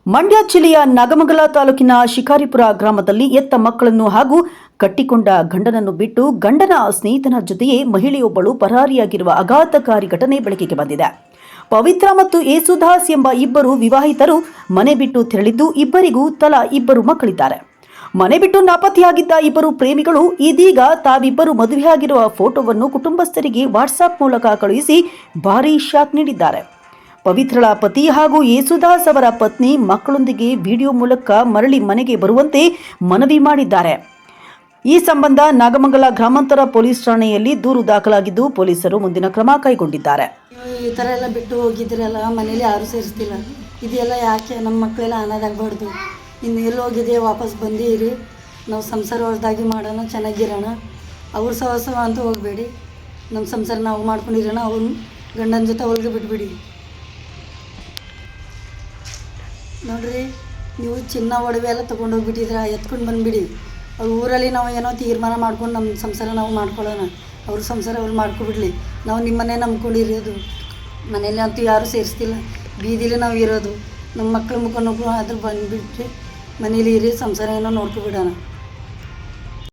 ಮಂಡ್ಯ ಜಿಲ್ಲೆಯ ನಾಗಮಂಗಲ ತಾಲೂಕಿನ ಶಿಕಾರಿಪುರ ಗ್ರಾಮದಲ್ಲಿ ಎತ್ತ ಮಕ್ಕಳನ್ನು ಹಾಗೂ ಕಟ್ಟಿಕೊಂಡ ಗಂಡನನ್ನು ಬಿಟ್ಟು ಗಂಡನ ಸ್ನೇಹಿತನ ಜೊತೆಯೇ ಮಹಿಳೆಯೊಬ್ಬಳು ಪರಾರಿಯಾಗಿರುವ ಆಘಾತಕಾರಿ ಘಟನೆ ಬೆಳಕಿಗೆ ಬಂದಿದೆ. ಪವಿತ್ರ ಮತ್ತು ಯೇಸುದಾಸ್ ಎಂಬ ಇಬ್ಬರು ವಿವಾಹಿತರು ಮನೆ ಬಿಟ್ಟು ತೆರಳಿದ್ದು ಇಬ್ಬರಿಗೂ ತಲಾ ಇಬ್ಬರು ಮಕ್ಕಳಿದ್ದಾರೆ. ಮನೆ ಬಿಟ್ಟು ನಾಪತ್ತೆಯಾಗಿದ್ದ ಇಬ್ಬರು ಪ್ರೇಮಿಗಳು ಇದೀಗ ತಾವಿಬ್ಬರು ಮದುವೆಯಾಗಿರುವ ಫೋಟೋವನ್ನು ಕುಟುಂಬಸ್ಥರಿಗೆ ವಾಟ್ಸಾಪ್ ಮೂಲಕ ಕಳುಹಿಸಿ ಭಾರೀ ಶಾಕ್ ನೀಡಿದ್ದಾರೆ. ಪವಿತ್ರಳ ಪತಿ ಹಾಗೂ ಯೇಸುದಾಸ್ ಅವರ ಪತ್ನಿ ಮಕ್ಕಳೊಂದಿಗೆ ವಿಡಿಯೋ ಮೂಲಕ ಮರಳಿ ಮನೆಗೆ ಬರುವಂತೆ ಮನವಿ ಮಾಡಿದ್ದಾರೆ. ಈ ಸಂಬಂಧ ನಾಗಮಂಗಲ ಗ್ರಾಮಾಂತರ ಪೊಲೀಸ್ ಠಾಣೆಯಲ್ಲಿ ದೂರು ದಾಖಲಾಗಿದ್ದು ಪೊಲೀಸರು ಮುಂದಿನ ಕ್ರಮ ಕೈಗೊಂಡಿದ್ದಾರೆ. ಈ ಥರ ಎಲ್ಲ ಬಿಟ್ಟು ಹೋಗಿದ್ರಲ್ಲ, ಮನೇಲಿ ಯಾರೂ ಸೇರಿಸ್ತಿಲ್ಲ. ಇದೆಲ್ಲ ಯಾಕೆ? ನಮ್ಮ ಮಕ್ಕಳೆಲ್ಲ ಅನಾಥಾಗಬಾರ್ದು. ಇನ್ನು ಎಲ್ಲಿ ಹೋಗಿದೆ ವಾಪಸ್ ಬಂದಿರಿ, ನಾವು ಸಂಸಾರ ಹೊರದಾಗಿ ಮಾಡೋಣ, ಚೆನ್ನಾಗಿರೋಣ. ಅವ್ರ ಸಹವಾಸ ಅಂತ ಹೋಗಬೇಡಿ, ನಮ್ಮ ಸಂಸಾರ ನಾವು ಮಾಡ್ಕೊಂಡಿರೋಣ. ಅವ್ನು ಗಂಡನ ಜೊತೆ ಅವ್ರಿಗೆ ಬಿಟ್ಬಿಡಿ. ನೋಡ್ರಿ, ನೀವು ಚಿನ್ನ ಒಡವೆ ಎಲ್ಲ ತೊಗೊಂಡೋಗ್ಬಿಟ್ಟಿದ್ರ, ಎತ್ಕೊಂಡು ಬಂದುಬಿಡಿ. ಅವ್ರ ಊರಲ್ಲಿ ನಾವು ಏನೋ ತೀರ್ಮಾನ ಮಾಡ್ಕೊಂಡು ನಮ್ಮ ಸಂಸಾರ ನಾವು ಮಾಡ್ಕೊಳ್ಳೋಣ. ಅವ್ರ ಸಂಸಾರ ಅವ್ರು ಮಾಡ್ಕೊಬಿಡ್ಲಿ. ನಾವು ನಿಮ್ಮನ್ನೇ ನಂಬ್ಕೊಂಡಿರೋದು. ಮನೇಲಿ ಅಂತೂ ಯಾರೂ ಸೇರಿಸ್ತಿಲ್ಲ, ಬೀದಿಲಿ ನಾವು ಇರೋದು. ನಮ್ಮ ಮಕ್ಕಳ ಮುಖ ಅದ್ರ ಬಂದುಬಿಟ್ರೆ ಮನೇಲಿ ಇರಿ, ಸಂಸಾರ ಏನೋ ನೋಡ್ಕೊಬಿಡೋಣ.